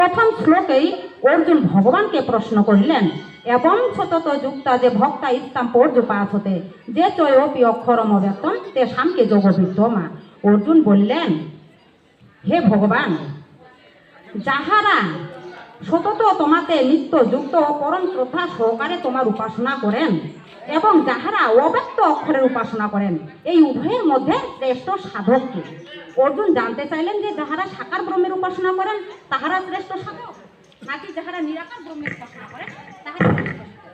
প্রথম শ্লোকেই অর্জুন ভগবানকে প্রশ্ন করলেন, এবং সতত যুক্তা যে ভক্তা ইস্তাম পর্যুপাসতে যে চয়োপি অক্ষরম অব্যক্তম তে সামকে যোগবিদ্যমা। অর্জুন বললেন, হে ভগবান, যাহারা সতত তোমাতে নিত্য যুক্ত ও পরম শ্রদ্ধা সহকারে তোমার উপাসনা করেন এবং যাহারা অব্যক্ত অক্ষরের উপাসনা করেন, এই উভয়ের মধ্যে শ্রেষ্ঠ সাধক কে? অর্জুন জানতে চাইলেন যে যাহারা সাকার ব্রহ্মের উপাসনা করেন তাহারা শ্রেষ্ঠ সাধক, নাকি যাহারা নিরাকার ব্রহ্মের উপাসনা করেন তাহারা শ্রেষ্ঠ সাধক?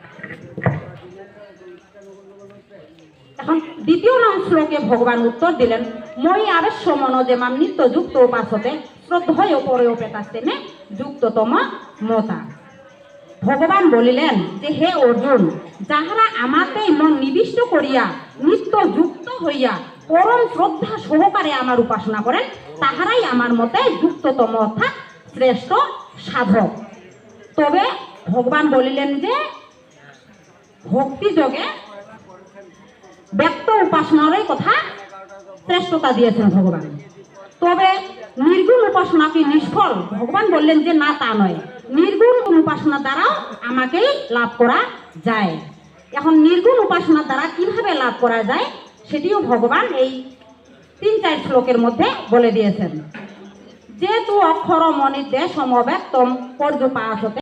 এখন দ্বিতীয় শ্লোকে ভগবান উত্তর দিলেন, মই আবেশ্য মনো যে মাম নিত্য যুক্ত উপাসতে শ্রদ্ধয় পরে পেতাস্তেনে যুক্ততম মতা। ভগবান বলিলেন যে, হে অর্জুন, যাহারা আমাতেই মন নিবিষ্ট করিয়া নিত্য যুক্ত হইয়া পরম শ্রদ্ধা সহকারে আমার উপাসনা করেন তাহারাই আমার মতে যুক্ততম অর্থাৎ শ্রেষ্ঠ সাধক। তবে ভগবান বলিলেন যে ভক্তি যোগে ব্যক্ত উপাসনারই কথা শ্রেষ্ঠতা দিয়েছেন ভগবান। তবে নির্গুণ উপাসনা কি নিষ্ফল? ভগবান বললেন যে না, তা নয়, নির্গুণ উপাসনা দ্বারাও আমাকেই লাভ করা যায়। এখন নির্গুণ উপাসনার দ্বারা কিভাবে লাভ করা যায় সেটিও ভগবান এই 3-4 শ্লোকের মধ্যে বলে দিয়েছেন। যেহেতু অক্ষর মনির্দেশ সমব্যক্তম পর্যুপাসতে